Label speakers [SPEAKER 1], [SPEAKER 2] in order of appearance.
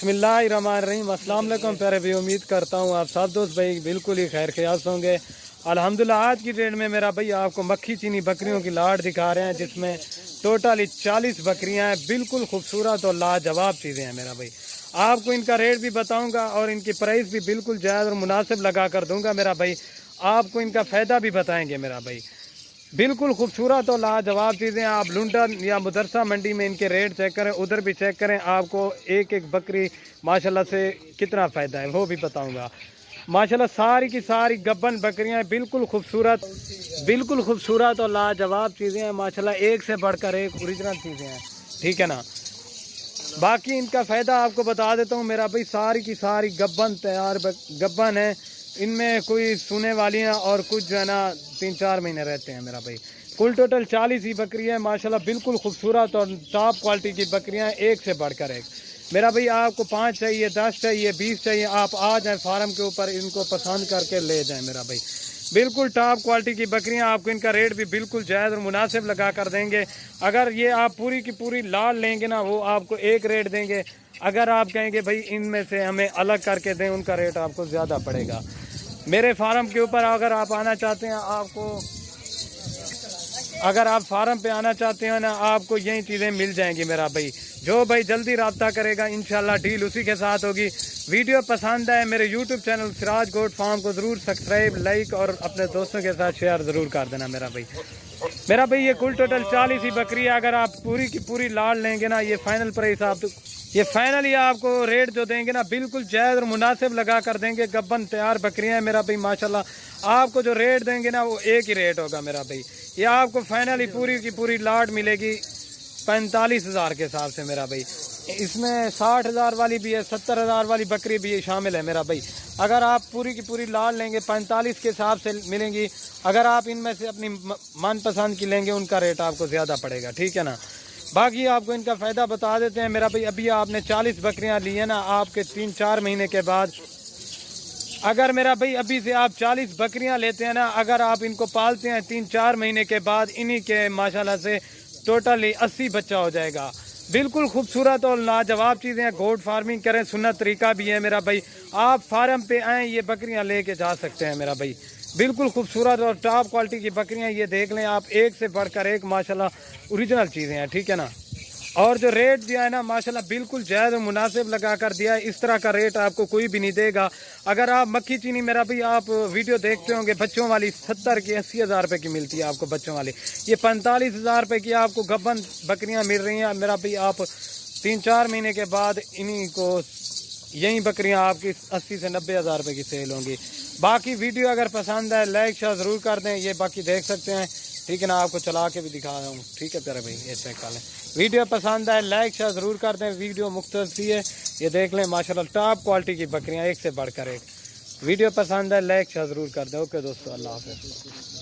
[SPEAKER 1] बिस्मिल्लाहिर्रहमानिर्रहीम। अस्सलाम वालेकुम प्यारे भाई, उम्मीद करता हूँ आप सब दोस्त भाई बिल्कुल ही खैर खयास होंगे। अल्हम्दुलिल्लाह आज की डेट में मेरा भाई आपको मक्खी चीनी बकरियों की लाट दिखा रहे हैं, जिसमें टोटली 40 बकरियां हैं। बिल्कुल खूबसूरत और लाजवाब चीज़ें हैं मेरा भाई। आपको इनका रेट भी बताऊंगा और इनकी प्राइस भी बिल्कुल जायज़ और मुनासिब लगा कर दूंगा मेरा भाई। आपको इनका फ़ायदा भी बताएंगे मेरा भाई। बिल्कुल खूबसूरत और लाजवाब चीज़ें। आप लुंडन या मुदरसा मंडी में इनके रेट चेक करें, उधर भी चेक करें, आपको एक एक बकरी माशाल्लाह से कितना फ़ायदा है वो भी बताऊंगा। माशाल्लाह सारी की सारी गब्बन बकरियां बिल्कुल खूबसूरत और लाजवाब चीज़ें हैं माशाल्लाह, एक से बढ़कर एक ओरिजिनल चीज़ें हैं, ठीक है ना। बाकी इनका फ़ायदा आपको बता देता हूँ मेरा भाई। सारी की सारी गब्बन तैयार गब्बन है, इनमें कोई सुने वाली हैं और कुछ जो है ना 3-4 महीने रहते हैं मेरा भाई। कुल टोटल 40 ही बकरियाँ हैं माशाल्लाह, बिल्कुल खूबसूरत और टॉप क्वालिटी की बकरियाँ, एक से बढ़कर एक। मेरा भाई आपको 5 चाहिए, 10 चाहिए, 20 चाहिए, आप आ जाएँ फार्म के ऊपर, इनको पसंद करके ले जाएँ मेरा भाई। बिल्कुल टॉप क्वालिटी की बकरियां। आपको इनका रेट भी बिल्कुल जायज़ और मुनासिब लगा कर देंगे। अगर ये आप पूरी की पूरी लाल लेंगे ना, वो आपको एक रेट देंगे। अगर आप कहेंगे भाई इनमें से हमें अलग करके दें, उनका रेट आपको ज़्यादा पड़ेगा। मेरे फार्म के ऊपर अगर आप आना चाहते हैं, अगर आप फार्म पे आना चाहते हैं ना, आपको यही चीज़ें मिल जाएंगी मेरा भाई। जो भाई जल्दी रब्ता करेगा इंशाल्लाह डील उसी के साथ होगी। वीडियो पसंद आए मेरे YouTube channel Siraj goat farm को ज़रूर सब्सक्राइब, लाइक और अपने दोस्तों के साथ शेयर ज़रूर कर देना मेरा भाई। मेरा भाई ये कुल टोटल 40 ही बकरी है। अगर आप पूरी की पूरी लाड़ लेंगे ना, ये फाइनल प्राइस ये फाइनली आपको रेट जो देंगे ना बिल्कुल जायज़ और मुनासिब लगा कर देंगे। गब्बन तैयार बकरियां हैं मेरा भाई माशाल्लाह। आपको जो रेट देंगे ना वो एक ही रेट होगा मेरा भाई। ये आपको फाइनली पूरी की पूरी लाट मिलेगी 45,000 के हिसाब से मेरा भाई। इसमें 60,000 वाली भी है, 70,000 वाली बकरी भी शामिल है मेरा भाई। अगर आप पूरी की पूरी लाट लेंगे 45 के हिसाब से मिलेंगी। अगर आप इनमें से अपनी मनपसंद की लेंगे, उनका रेट आपको ज़्यादा पड़ेगा, ठीक है ना। बाकी आपको इनका फ़ायदा बता देते हैं मेरा भाई। अभी आपने 40 बकरियां ली है ना, आपके 3-4 महीने के बाद, अगर मेरा भाई अभी से आप 40 बकरियां लेते हैं ना, अगर आप इनको पालते हैं 3-4 महीने के बाद, इन्हीं के माशाल्लाह से टोटली 80 बच्चा हो जाएगा। बिल्कुल खूबसूरत और लाजवाब चीज़ें हैं। गोट फार्मिंग करें, सुन्नत तरीका भी है मेरा भाई। आप फार्म पे आएँ, ये बकरियाँ लेके जा सकते हैं मेरा भाई। बिल्कुल खूबसूरत और टॉप क्वालिटी की बकरियां, ये देख लें आप, एक से बढ़कर एक माशाल्लाह ओरिजिनल चीज़ें हैं, ठीक है ना। और जो रेट दिया है ना माशाल्लाह बिल्कुल जायज़ और मुनासिब लगा कर दिया है। इस तरह का रेट आपको कोई भी नहीं देगा। अगर आप मक्खी चीनी मेरा भाई आप वीडियो देखते होंगे, बच्चों वाली 70 की 80,000 रुपये की मिलती है आपको बच्चों वाली। ये 45,000 रुपये की आपको गब्बन बकरियाँ मिल रही हैं मेरा भाई। आप 3-4 महीने के बाद इन्हीं को यही बकरियां आपकी 80 से 90,000 रुपये की सेल होंगी। बाकी वीडियो अगर पसंद है लाइक शेयर ज़रूर कर दें। ये बाकी देख सकते हैं, ठीक है ना, आपको चला के भी दिखा रहा हूँ, ठीक है प्यारे भाई। ये चेक कर लें, वीडियो पसंद है लाइक शेयर ज़रूर कर दें। वीडियो मुख्तसर है, ये देख लें माशाल्लाह टॉप क्वालिटी की बकरियाँ, एक से बढ़कर एक। वीडियो पसंद है लाइक शेयर ज़रूर कर दें। ओके दोस्तों, अल्लाह हाफ़िज़।